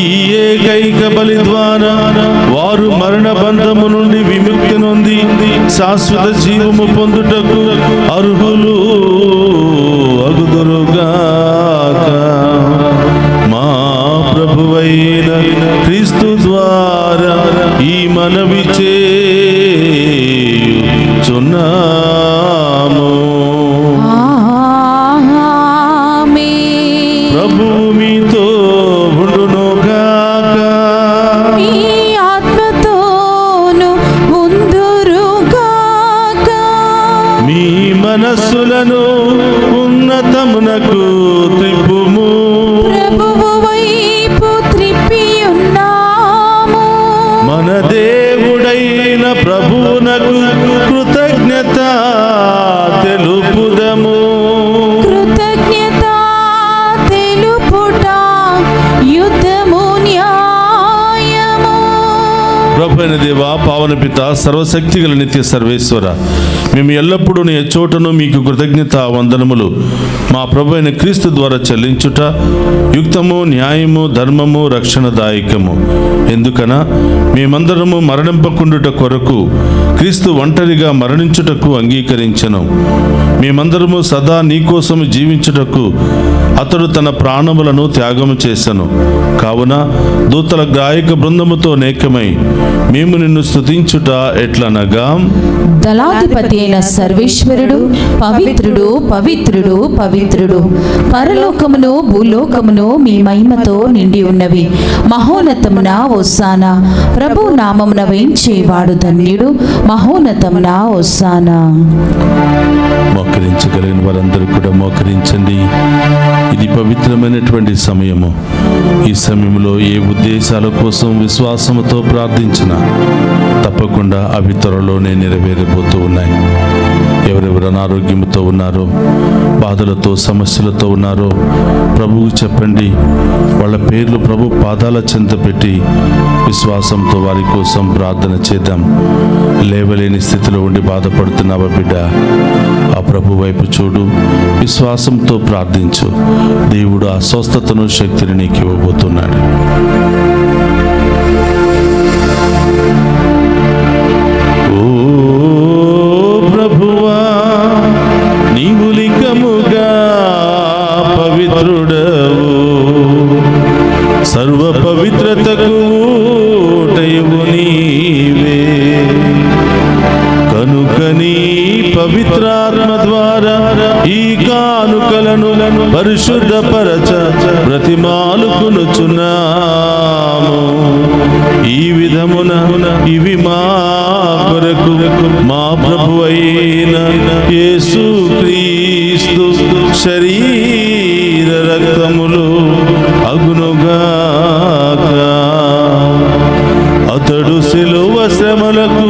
ఈ ఏకైక బలి ద్వారా వారు మరణ బంధము నుండి విముక్తి నొంది శాశ్వత జీవము పొందుటకు అర్హులు అగుదురుగాక. మా ప్రభువైన క్రీస్తు ద్వారా ఈ మనవి చేయుచున్నాము. ప్రభువు మీతో ఉండునుగాక. మీ ఆత్మతోను ఉందురుగాక. మీ మనస్సులను ఉన్నతమునకు త్రిప్పుము. ప్రభువు వైపు త్రిప్పియున్నాము. మన దేవుడైన ప్రభువునకు కృతజ్ఞత తెలుపుదము. కృతజ్ఞత తెలుపుట యుద్ధము న్యాయము. ప్రభువైన దేవా, పావన పిత, సర్వశక్తి గల నిత్య సర్వేశ్వర, మేము ఎల్లప్పుడూ నీ చోటను మీకు కృతజ్ఞత వందనములు మా ప్రభు అయిన క్రీస్తు ద్వారా చెల్లించుట యుక్తము, న్యాయము, ధర్మము, రక్షణదాయకము. ఎందుకనా మేమందరము మరణింపకుండుట కొరకు క్రీస్తు ఒంటరిగా మరణించుటకు అంగీకరించెను. మేమందరము సదా నీకోసము జీవించుటకు అతడు తన ప్రాణములను త్యాగము చేసెను. కావున దూతల గాయక బృందముతో నేకమై మేము నిన్ను స్తుతించుట ఎట్లనగా, దళాధిపతి అయిన సర్వేశ్వరుడు పవిత్రుడు పవిత్రుడు పవిత్రుడు, పరలోకమును భూలోకమును మీ మహిమతో నిండి ఉన్నవి. మహోన్నతమున హోసానా, ప్రభు నామమున వేంచేవాడు ధన్యుడు. మహోన్నతమున హోసానా. మోకరించగలిగిన వారందరూ కూడా మోకరించండి. ఇది పవిత్రమైనటువంటి సమయము. ఈ సమయంలో ఏ ఉద్దేశాల కోసం విశ్వాసముతో ప్రార్థించినా తప్పకుండా అవి త్వరలోనే నెరవేరబోతూ ఉన్నాయి. ఎవరెవరు అనారోగ్యంతో ఉన్నారో, బాధలతో, సమస్యలతో ఉన్నారో ప్రభువు చెప్పండి. వాళ్ళ పేర్లు ప్రభు పాదాల చెంత పెట్టి విశ్వాసంతో వారి కోసం ప్రార్థన చేద్దాం. లేవలేని స్థితిలో ఉండి బాధపడుతున్నావా బిడ్డ, ఆ ప్రభు వైపు చూడు, విశ్వాసంతో ప్రార్థించు. దేవుడు ఆ స్వస్థతను, శక్తిని నీకు ఇవ్వబోతున్నాడు. ఓ ప్రభువా, నీవు లింగముగా పవిత్రుడవు, సర్వ పవిత్రతకు ఊటయు నీవే. కనుక నీ పవిత్రాత్మ ద్వారా ఈ కానుకలను పరిశుద్ధపరచ బ్రతిమాలుకొనుచున్నాము. ఈ విధమున ఇవి మా కొరకు మా ప్రభు అయిన యేసుక్రీస్తు శరీర రక్తములు అగునుగాక. అతడు శిలువ శ్రమలకు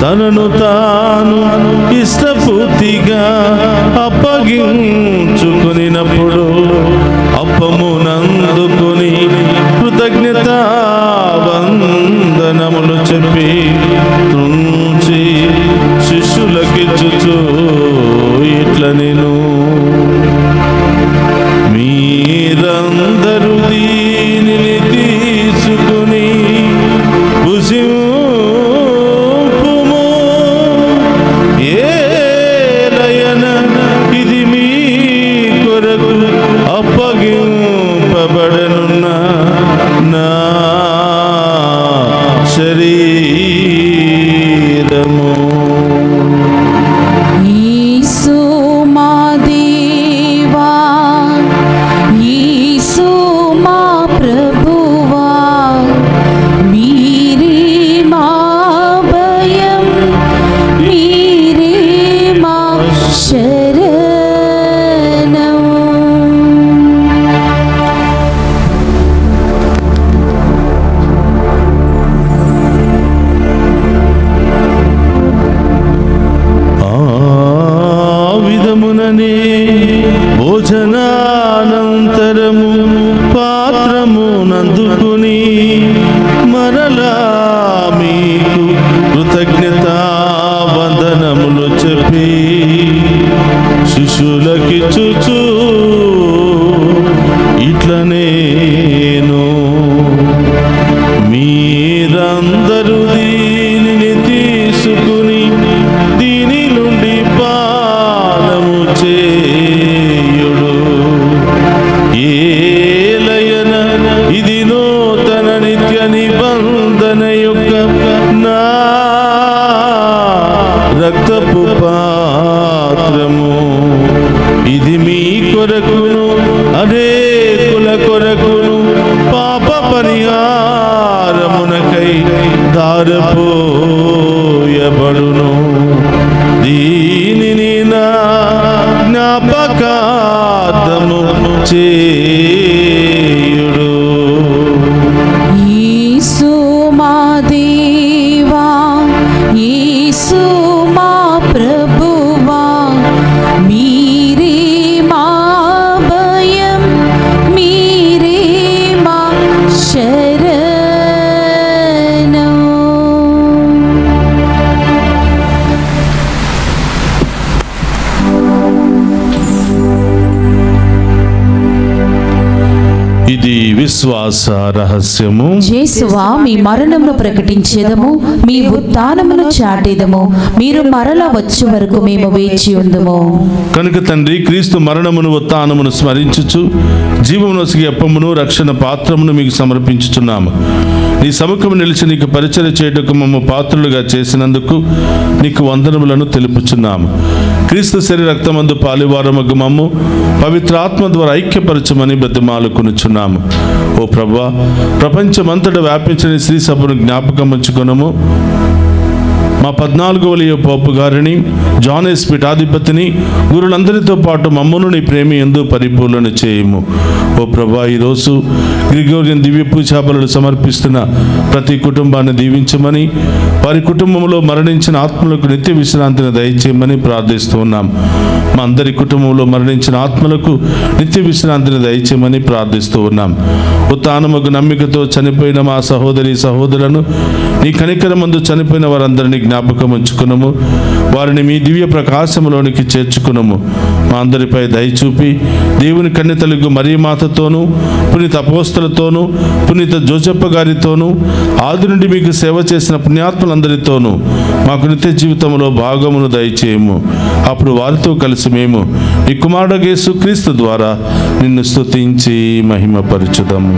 తనను తాను ఇష్టపూర్తిగా అప్పగించుకొనినప్పుడు అప్పమునందుకొని కృతజ్ఞత వందనములు చెప్పి త్రుంచి శిష్యులకిచ్చుచు ఇట్ల నేను, మీరందరూ దీనిని తీసుకుని భుజింపుము. ఏలయన ఇది మీ కొరకు అప్పగింపబడనున్న నా శరీరము. కృతజ్ఞత వందనములు చెప్పి శిష్యులకిచ్చుచు ఇట్ల నేను మీరందరూ దీనిని తీసుకుని దీని నుండి పానము చేయుడు. ఏలయన ఇది నూతన నిత్య నిబంధన యొక్క నా రక్తపు పాత్రము. ఇది మీ కొరకును అనేకుల కొరకును పాప పరిహారమునకై ధారపోయబడును. దీనిని నా జ్ఞాపకార్థము చేయుడు. యేసు మా దేవా, యేసు మా ప్రభువా, మీరే మా భయం, మీరే మా శరణం. ఇది విశ్వాస రహస్యము. యేసువా, మీ మరణమును ప్రకటించేదము, మీ ఉత్థానమును చాటేదము. మీరు మరలా వచ్చే వరకు మేము వేచి ఉందుము. కనుక తండ్రి, క్రీస్తు మరణమును ఉత్థానమును స్మరించుచు జీవమునొసగి అప్పమును రక్షణ పాత్రమును మీకు సమర్పించుచున్నాము. నీ సముఖము నిలిచి నీకు పరిచర్య చేయుటకు మమ్ము పాత్రులుగా చేసినందుకు నీకు వందనములను తెలుపుచున్నాము. క్రీస్తు శరీర రక్తమందు పాలివారమగు మమ్ము పవిత్రాత్మ ద్వారా ఐక్యపరచమని బతిమాలుకొనుచున్నాము. ఓ ప్రభువా, ప్రపంచమంతటా వ్యాపించిన శ్రీ సభను జ్ఞాపకం ఉంచుకొనము. మా 14వ పోపు గారిని, జాన్ ఎస్ పీఠాధిపతిని, గురులందరితో పాటు మమ్మను నీ ప్రేమి యందు పరిపూర్ణ చేయము. ఓ ప్రభా, ఈరోజు గ్రిగోరియన్ దివ్య పూజా బలులు సమర్పిస్తున్న ప్రతి కుటుంబాన్ని దీవించమని, వారి కుటుంబంలో మరణించిన ఆత్మలకు నిత్య విశ్రాంతిని దయచేయమని ప్రార్థిస్తూ ఉన్నాం. మా అందరి కుటుంబంలో మరణించిన ఆత్మలకు నిత్య విశ్రాంతిని దయచేయమని ప్రార్థిస్తూ ఉన్నాం. ఉత్థానముకు నమ్మికతో చనిపోయిన మా సహోదరి సహోదరులను నీ కనికరమందు చనిపోయిన వారందరినీ జ్ఞాపకం ఉంచుకునము. వారిని మీ దివ్య ప్రకాశములోనికి చేర్చుకునము. మా అందరిపై దయచూపి దేవుని కన్య తల్లి మరియ మాతతోనూ, పునీత అపోస్తలతోనూ, పునీత జోసెప్ప గారితోనూ, ఆది నుండి మీకు సేవ చేసిన పుణ్యాత్ములందరితోనూ మాకు నిత్య జీవితంలో భాగమును దయచేయము. అప్పుడు వారితో కలిసి మేము నీ కుమారుడు యేసు క్రీస్తు ద్వారా నిన్ను స్తుతించి మహిమపరచుదాము.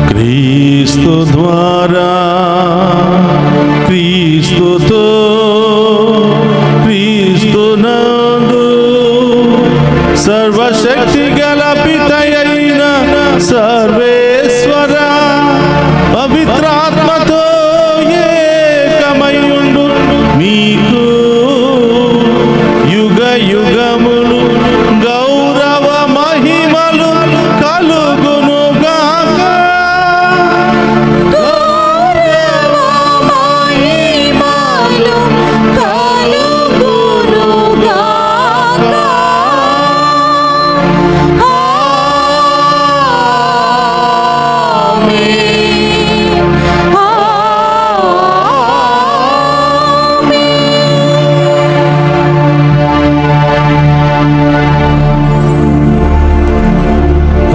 క్రీస్తు ద్వారా, క్రీస్తుతో, క్రీస్తునందు సర్వశక్తి గల పితయైన సర్వేశ్వర పవిత్రాత్మతో ఏకమయుండు మీకు యుగ యుగములు గౌరవ మహిమలు కలుగును గాక.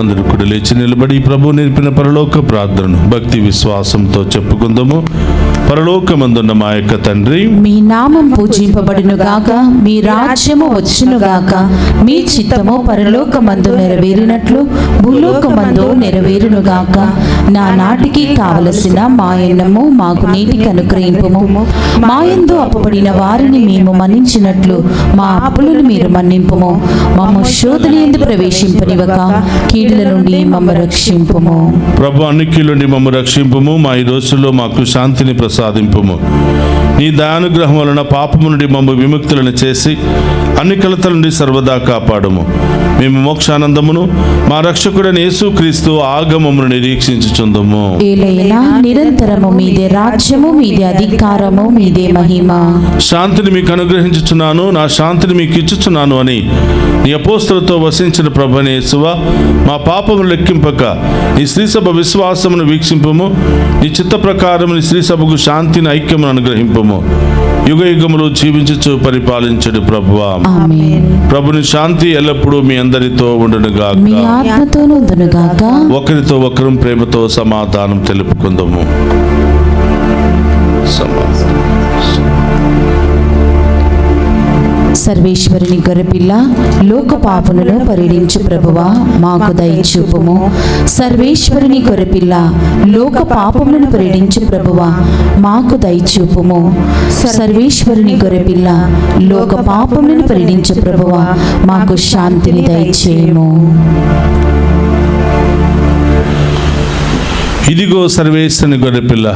అందరూ కూడా లేచి నిలబడి ప్రభు నేర్పిన పరలోక ప్రార్థనను భక్తి విశ్వాసంతో చెప్పుకుందాము. పరలోకమందున్న మా యొక్క తండ్రి, మీ నామం పూజింపబడును గాక, మీ రాజ్యము వచ్చును గాక, మీ చిత్తము పరలోకమందు నెరవేరినట్లు భూలోకమందు నెరవేరును గాక. నా నాటికి కావలసిన మా అన్నము మాకు నేటికి అనుగ్రహింపుము. మా యందు అప్పుబడిన వారిని మేము మన్నించినట్లు మా అప్పులను మీరు మన్నింపుము. మమ్ము శోధన యందు ప్రవేశింపనివ్వక కీడుల నుండి మమ్ము రక్షింపుము. ప్రభు అన్ని కీడుల నుండి మమ్ము రక్షింపుము. మా ఈ రోజుల్లో మాకు శాంతిని ప్రసాదింపుము. నీ దయానుగ్రహం వలన పాపము నుండి మమ్ము విముక్తులను చేసి అన్ని కలతల నుండి సర్వదా కాపాడము. మేము మోక్షానందమును మా రక్షకుడైన యేసుక్రీస్తు ఆగమమును నిరీక్షించుచుందము. ఏలైనా నిరంతరము మీదే రాజ్యము, మీదే అధికారము, మీదే మహిమ. శాంతిని మీకు అనుగ్రహించుచున్నాను, నా శాంతిని మీకు ఇచ్చుచున్నాను అని నీ అపోస్తలతో వసించిన ప్రభువైన యేసువా, మా పాపములు లెక్కింపక నీ శ్రీసభ విశ్వాసమును వీక్షింపము. నీ చిత్త ప్రకారం నీ శ్రీసభకు శాంతిని, ఐక్యమును అనుగ్రహింపము. యుగ యుగములు జీవించుచు పరిపాలించడు ప్రభువా. ఆమేన్. ప్రభుని శాంతి ఎల్లప్పుడూ మీ అందరితో ఉండునుగాక. మీ ఆత్మతోను ఉండునుగాక. ఒకరితో ఒకరు ప్రేమతో సమాధానం తెలుపుకుందాము. సర్వేశ్వరుని గొర్రెపిల్ల, లోక పాపములను పరిడించు ప్రభువా, మాకు దయచూపుము. సర్వేశ్వరుని గొర్రెపిల్ల, లోక పాపములను పరిడించు ప్రభువా, మాకు దయచూపుము. సర్వేశ్వరుని గొర్రెపిల్ల, లోక పాపములను పరిడించు ప్రభువా, మాకు శాంతిని దయచేయము. ఇదిగో సర్వేశ్వరుని గొర్రెపిల్ల,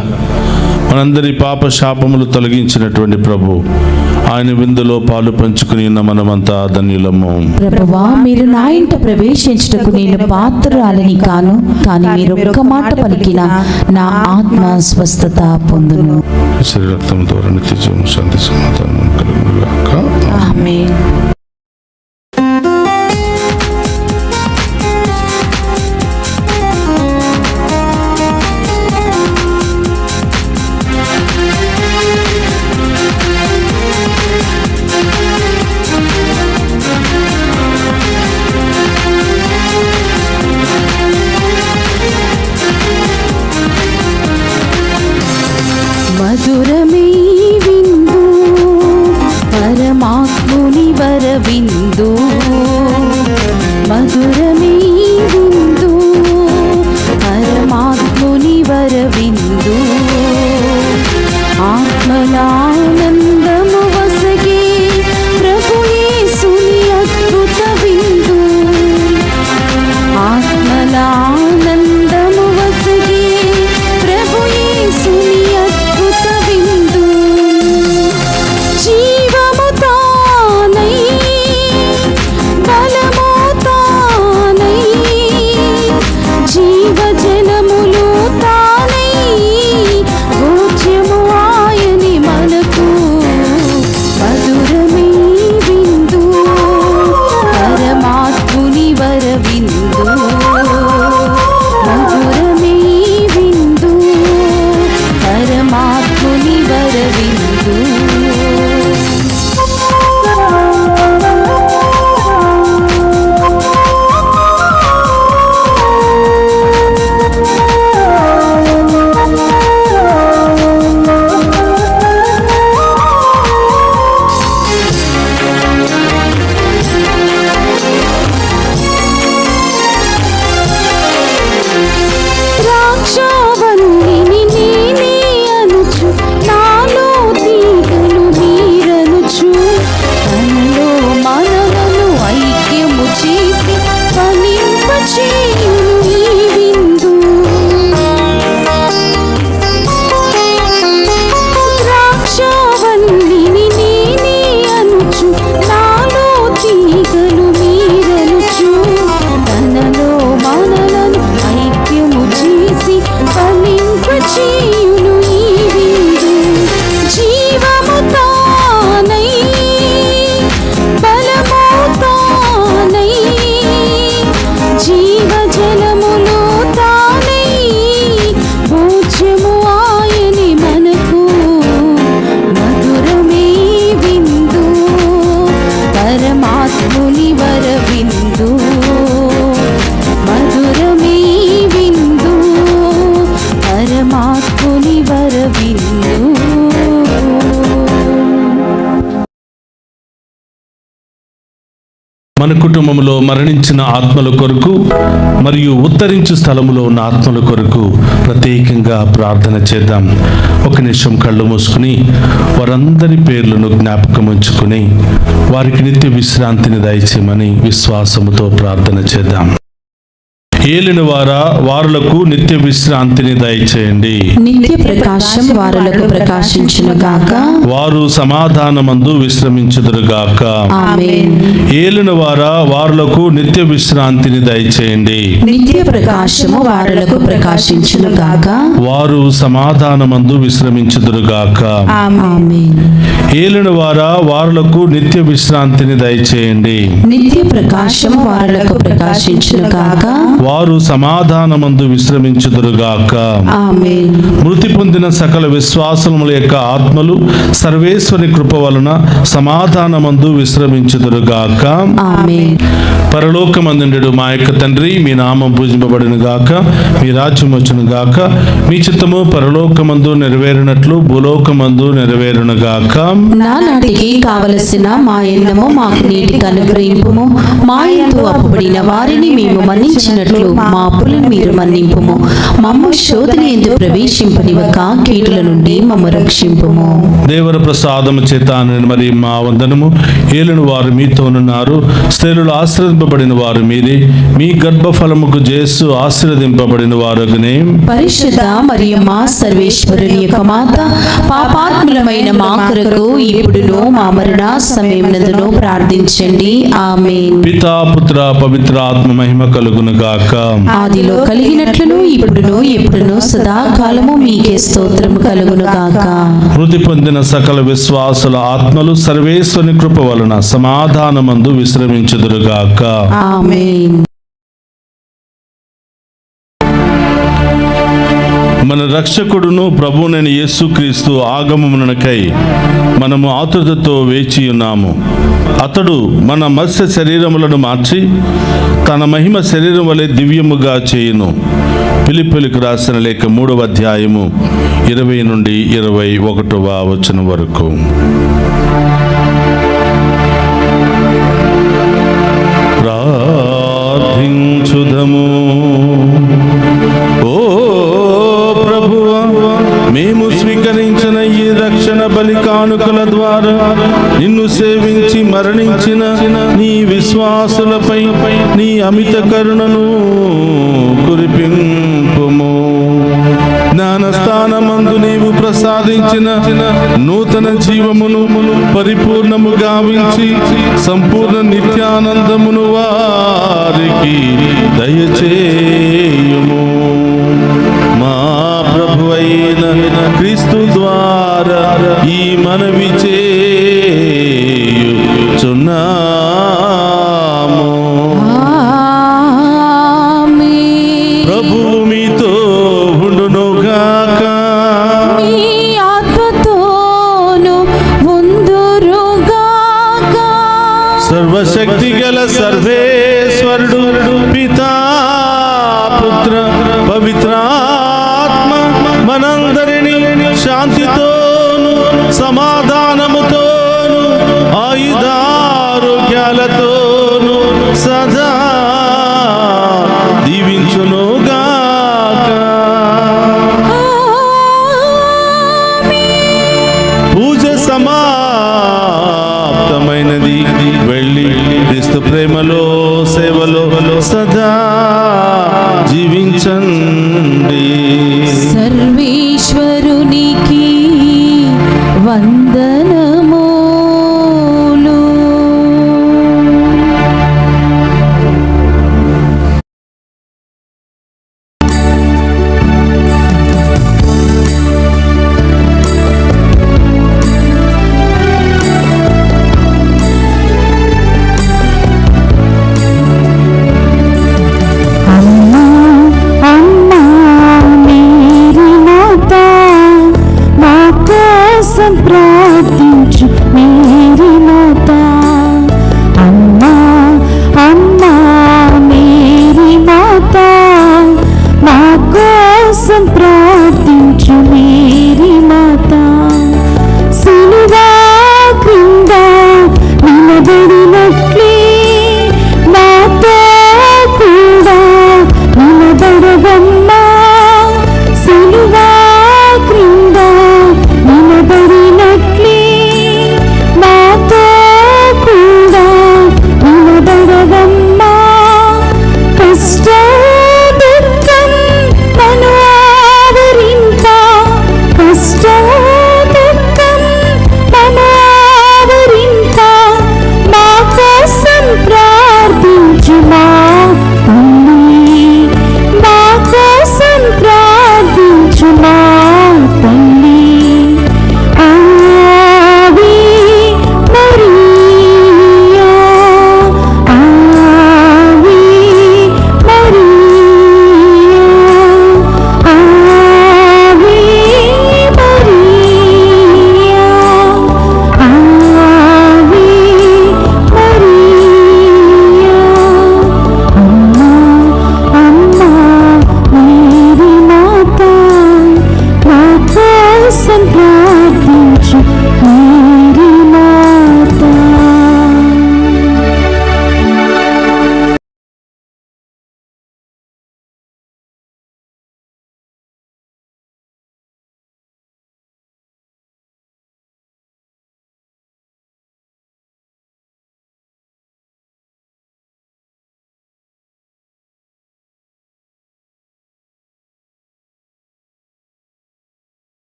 మనందరి పాప శాపములు తొలగించినటువంటి ప్రభు, ఆయన విందులో పాలు పంచుకుని ఉన్న మనమంతా ధన్యులము. ప్రభువా, మీరు నా ఇంట ప్రవేశించుటకు నేను పాత్రురాలిని కాను, కానీ మీరు ఒక్క మాట పలికిన నా ఆత్మ స్వస్థత పొందును. శరీర రక్తం ద్వారా నిత్య జీవం, శాంతి, సమాధానం కలుగునుగాక. ఆమేన్. మధురమే విందు, పరమాత్ముని వరవిందు. మధురమే విందు, పరమాత్ముని వరవిందు. ఆత్మలానందము వసగే ప్రభు యేసుని అద్భుత విందు. ఆత్మలానందము వసగే ప్రభు యేసుని అద్భుత విందు. జీవము తానై, బలము తానై, జీవజలములు తానై, భోజ్యము ఆయని మనకు. మధురమే విందు, పరమాత్ముని వరవిందు. మధురమే విందు, పరమాత్ముని వరవిందు. ద్రాక్షావల్లిని నేనే అనుచు, నాలో తీగలు మీరనుచు. తనలో మనలను ఐక్యము చేసి ఫలింపచేయును ఈ విందు. ద్రాక్షావల్లిని నేనే అనుచు, నాలో తీగలు మీరనుచు. తనలో మనలను ఐక్యము చేసి ఫలింపచేయును ఈ విందు. జీవము తానై, బలము తానై, జీవజలములు తానై, భోజ్యము ఆయని మనకు. మధురమే విందు, పరమాత్ముని వరవిందు. మధురమే విందు, పరమాత్ముని వరవిందు. మన కుటుంబంలో మరణించిన ఆత్మల కొరకు మరియు ఉత్తరించు స్థలములో ఉన్న ఆత్మల కొరకు ప్రత్యేకంగా ప్రార్థన చేద్దాం. ఒక నిమిషం కళ్ళు మూసుకుని వారందరి పేర్లను జ్ఞాపకం ఉంచుకుని వారికి నిత్య విశ్రాంతిని దయచేయమని విశ్వాసముతో ప్రార్థన చేద్దాం. ఏలిన వారులకు నిత్య విశ్రాంతిని దయచేయండి. నిత్య ప్రకాశం వారులకు ప్రకాశించును గాక. వారు సమాధానమందు విశ్రమించుదురుగాక. ఆమేన్. ఏలిన వారులకు నిత్య విశ్రాంతిని దయచేయండి. నిత్య ప్రకాశము వారులకు ప్రకాశించును గాక. వారు సమాధానమందు విశ్రమించుదురుగాక. ఆమేన్. ఏలిన వారులకు నిత్య విశ్రాంతిని దయచేయండి. నిత్య ప్రకాశము వారులకు ప్రకాశించును గాక. వారు సమాధానమందు విశ్రమించుదురుగాక. ఆమేన్. మృతి పొందిన సకల విశ్వాసముల యొక్క ఆత్మలు సర్వేశ్వరి కృప వలన సమాధానమందు విశ్రమించుదురుగాక. ఆమేన్. పరలోకమందుండెడు మా యొక్క తండ్రి, మీ నామం పూజింపబడును గాక, మీ రాజ్యం వచ్చును గాక, మీ చిత్తము పరలోకమందు నెరవేరినట్లు భూలోకమందు నెరవేరును గాక. నానాటికి కావలసిన మా ఎన్నము మాకు నీటికి అనుగ్రహింపుము. మా యందు అప్పుబడిన వారిని మేము మన్నించినట్లు మా అప్పులను మీరు మన్నింపుము. మమ్ము శోధన యందు ప్రవేశింపనివ్వక కీడుల నుండి మమ్ము రక్షింపుము. దేవర ప్రసాదము చేత మరి మా వందనము. ఏలిన వారు మీతోనున్నారు, స్త్రీలు ఆశీర్వదింపబడిన వారు మీరే, మీ గర్భఫలముకు జేసు ఆశీర్వదింపబడిన వారుగనే. పరిశుద్ధ మరియమ్మ సర్వేశ్వరుని యొక్క మాత, పాపాత్ములమైన మా కొరకు ఇప్పుడును మా మరణ సమయమునందును ప్రార్థించండి. ఆమేన్. పితా పుత్ర పవిత్ర ఆత్మ మహిమ కలుగును గాక. ఆదిలో కలిగినట్లును ఇప్పుడును ఎప్పుడును సదాకాలము మీకే స్తోత్రము కలుగును గాక. మృతి పొందిన సకల విశ్వాసుల ఆత్మలు సర్వేశ్వరుని కృప వలన సమాధానమందు విశ్రమించుదురుగాక. ఆమేన్. మన రక్షకుడును ప్రభువునైన యేసుక్రీస్తు ఆగమమునకై మనము ఆతురతతో వేచి ఉన్నాము. అతడు మన మత్స్య శరీరములను మార్చి తన మహిమ శరీరం వలె దివ్యముగా చేయును. ఫిలిప్పీయులకు రాసిన లేఖ 3వ అధ్యాయము 20 నుండి 21వ వచనం వరకు. ప్రార్థించుదము. ఓ ప్రభువా, మేము స్వీకరించిన ఈ రక్షణ బలి కానుకల ద్వారా నిన్ను సేవించి మరణించిన నీ విశ్వాసులపై నీ అమిత కరుణను కురిపింపుము. జ్ఞానస్థానమందు నీవు ప్రసాదించిన నూతన జీవమును పరిపూర్ణము గావించి సంపూర్ణ నిత్యానందమును వారికి దయచేయుము. మా ప్రభు అయిన క్రీస్తు ద్వారా ఈ మనవి చేయుచున్నాము. ఆమేన్. ప్రభువు మీతో ఉండునుగాక. మీ ఆత్మతోను ఉందురుగాక. సర్వశక్తి గల సర్వేశ్వరుడు పితా పుత్ర పవిత్రాత్మ మనందరినీ శాంతితోను సమాధానముతోను ఆయుధారోగ్యాలతోను సదా దీవించునుగాక. పూజ సమాప్తమైనది. వెళ్ళి క్రీస్తు ప్రేమలో సేవలో సదా జీవించండి.